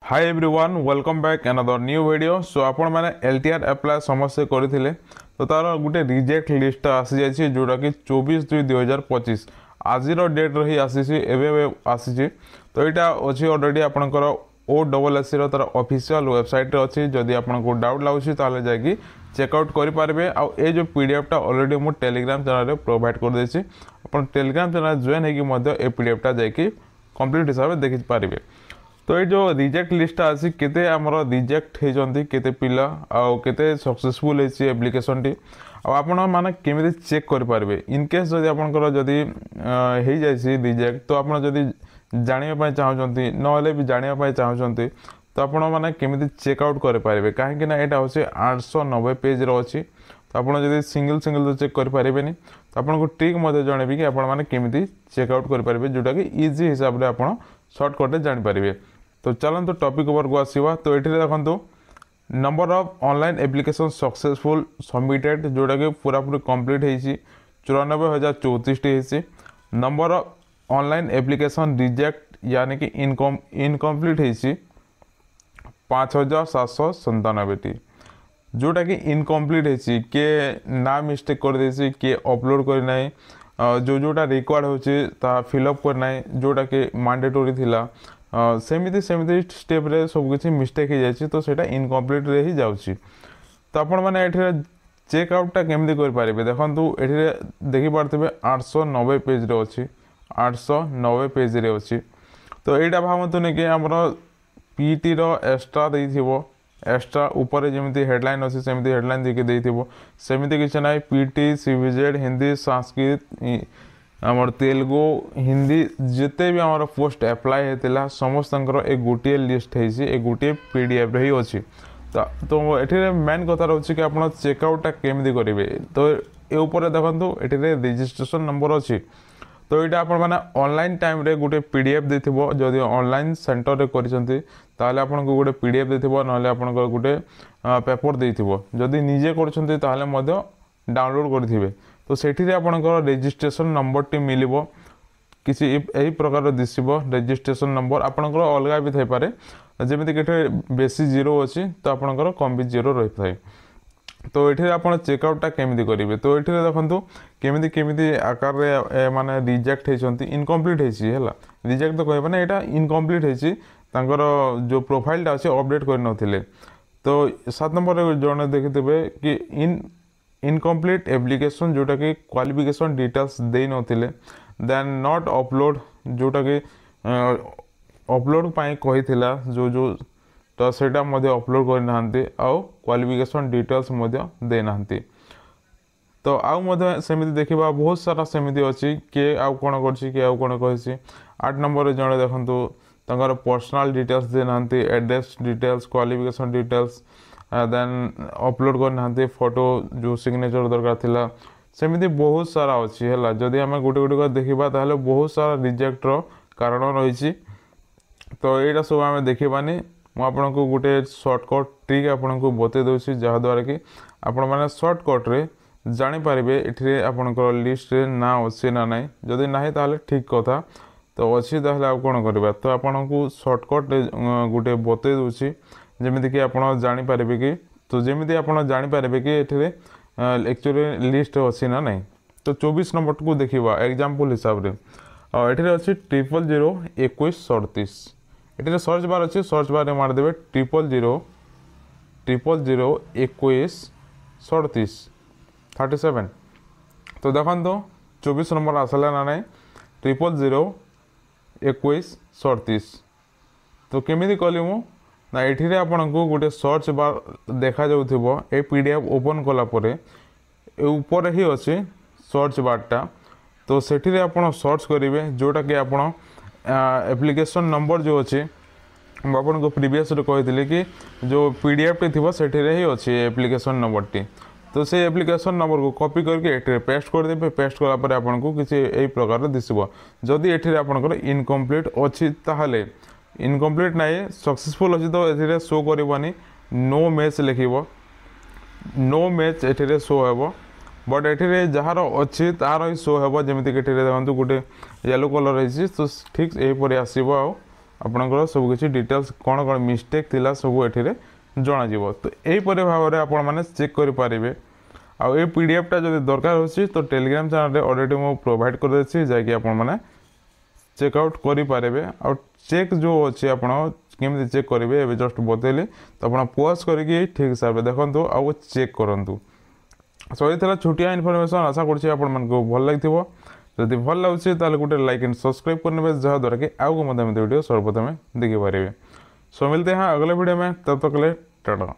हाय everyone welcome back another new video. So आपण मैंने LTR apply समस्या करते तो तार गोटे रिजेक्ट लिस्ट आसी जाइए जोटा कि 24/2/2025 आज डेट रही आसी आसी तो यहाँ अच्छी अलरेडी आपंकर OSSC तार ऑफिशियल वेबसाइट अच्छी जदि आपको डाउट लगुच ताले जाकि चेकआउट करेंगे। आउ ये जो पीडीएफटा अलरेडी मुझे टेलीग्राम चैनल प्रोवाइड कर देसी आप टेलीग्राम चैनल जॉइन होकर पीडीएफटा जाकि कंप्लीट हिसाब से देखी पारे। तो ये जो रिजेक्ट लिस्ट आसी केते आमर रिजेक्ट होती केते पिला आउ केते सक्सेसफुल होती एप्लिकेशन टी आपण माने केमिति चेक कर पारबे इनकेस जदि आपनकर जदि हो जाइए रिजेक्ट तो आप जदि जानिबा चाहते नहले भी जानिबा चाहते तो आपण माने केमिति चेकआउट कर पारबे कहीं ना यहाँ हूँ 890 पेज अच्छी तो आप जब सिंगल सिंगल तो चेक कर पारे तो आपको ट्रिक जनइबी कि आपण केमिति चेकआउट कर पारबे जोटा कि इजी हिसाब से आप सर्टकट जानीपारे। तो चलते टॉपिक ऊपर को आसवा। तो ये देखो number of online application successful submitted जोटा कि पूरा पूरी कंप्लीट होती 94,034 number of online application reject यानी कि इनकम्प्लीट होती 5,797 जोटा कि इनकम्प्लीट होती किए ना मिस्टेक कर देसी किए अपलोड करना जोटा रिक्वायर्ड होता फिलअप करना जोटा कि मैंडेटरी थिला सेमिति सेमिति स्टेप रे सब किसी मिस्टेक हो जाए तो सेटा इनकम्प्लीट रे ही जाउची। तो आपण माने एठे चेकआउटा केमती कर पारिबे देखंतु एठे देखि पारथिबे 890 पेज रे अछि 890 पेज रे अछि। तो एटा भावंतु ने कि हमर पीटी रो एक्स्ट्रा देथिबो एक्स्ट्रा ऊपर जेमिति हेडलाइन अछि सेमिति हेडलाइन देके देथिबो सेमिति किछ नै पीटी सीवीजेड हिंदी संस्कृत आमर तेलुगु हिंदी जिते भी आमर पोस्ट अप्लाई होता समस्त एक गोटे लिस्ट है गोटे पीडीएफ रही अच्छी। तो ये मेन कथा रोचे कि आप चेकआउटा केमती करेंगे। तो ये ऊपर देखो ये रजिस्ट्रेशन नंबर अच्छी तो यहाँ आप ऑनलाइन टाइम रे गोटे पीडीएफ देथिबो जदि ऑनलाइन सेंटर रे करिसंती ताले आपनको गोटे पीडीएफ देथिबो नहले आपनको गोटे पेपर देथिबो जदि निजे करछंती ताले मध्य डाउनलोड करथिबे तो सेठी आपंकर रजिस्ट्रेशन नंबर टी मिलिबो किसी यही प्रकार दिसबो रजिस्ट्रेशन नंबर आपंकर अलग भी थाइपारे जमीती कि बेसी जीरो अच्छी तो आपंकर कम भी जीरो रही थाए। तो ये आप चेकआउटा केमिति करेंगे। तो ये देखो केमिति केमिति आकार रे माने रिजेक्ट होती इनकम्प्लीट है रिजेक्ट तो कहबा ना यहाँ इनकम्प्लीट होती जो प्रोफाइलटा अच्छे अपडेट कर नथिले। तो 7 नंबर जड़े देखिथे कि इनकम्प्लीट एप्लिकेशन जोटा कि क्वालिफिकेशन डिटेल्स दे नथिले देन नॉट अपलोड जोटा कि अपलोड पाई कहिथिला जो जो तो सेटा मध्ये अपलोड करना आउ क्वालिफिकेशन डिटेल्स मध्ये दे नांती। तो आउ मध्ये सेमिति देखिबा बहुत सारा सेमिति अछि के आउ कोन करछि के आउ कोन कहिछि। 8 नंबर जणे देखंतु तंगर पर्सनल डिटेल्स दे नांती address details qualification details then upload करना फोटो जो सिग्नेचर दरकार थिला सेमिति बहुत सारा अच्छी है जदि आम गोटे गोटे देखा ताहले बहुत सारा रिजेक्ट रो कारण रही। तो यहाँ सब आम देखानी मुझे को गोटे सर्टकट ट्रिक आपको बते दूसरी जहाद्वारा कि आपण मैंने सर्टकट रे जानीपारे ये आपंकर लिस्ट रे ना अच्छे ना ना जदि ना ताहले ठीक कथा तो अच्छी ताहले आप कौन करवा। तो आपन को सर्टकट गोटे बते दूसरी जमीती कि आप जानीपारे कि तो जमीती आप जानीपारे कि ये एक्चुअली लिस्ट अच्छी ना नहीं। तो 24 नंबर को देखा एग्जाम्पल हिसाब से ये अच्छी 0002137 ये सर्च बार अच्छी सर्च बार मारदेवे 0002137 तो देखो 24 नंबर आसला ना नहीं 0002137 तो केमिति कली मु ना ये आपन को गोटे सर्च बार देखा जाउथिबो ए पीडीएफ ओपन कला परे ऊपर ही अच्छे सर्च बारटा तो सेठी आपन सर्च करेंगे जोटा कि आपन एप्लिकेशन नंबर जो अच्छे आपन को प्रीवियस कही कि जो पीडीएफ टी थी सेठी ही अच्छे एप्लिकेशन नंबर टी तो से एप्लिकेशन नंबर को कॉपी करके ये पेस्ट कर देबे पेस्ट कला परे आपन को किसी यही प्रकार दिसबो जदि एठी आपनकर इनकम्प्लीट अच्छी ताहले इनकम्प्लीट नहीं सक्सेसफुल अच्छी तो ये शो करवानी नो मैच लिखब नो मैच ये शो हे बट ये जार अच्छी तार ही शो हे जमीक देखो गोटे येलो कलर है तो ठीक यहीपर आसो आपणकर सबकि डिटेल्स कौन कौन मिस्टेक थिला सब एठिरे जणाजिव। तो यहीपरि भाव में आपण मैंने चेक करेंगे। आउ ये पीडीएफटा जब दरकार होची तो टेलीग्राम चैनल ऑलरेडी मु प्रोवाइड कर देछि जाकि आपण माने चेकआउट करेंगे। आउ चेक जो अच्छे आप केमी चेक करेंगे ए जस्ट बतैली तो आप पॉज करके ठीक हिसाब से देखो आउ चेक करूँ। सो ये छोटिया इनफॉरमेशन आशा करछि आपण मानको भल लगिथिबो। जदि भल लाଗୁଛି ताले गोटे लाइक एंड सब्सक्राइब करने जहाँ द्वारा कि आगे वीडियो सर्वप्रथम देखिपारे। सो मिलते हैं अगले वीडियो में, तब तक के लिए टाटा।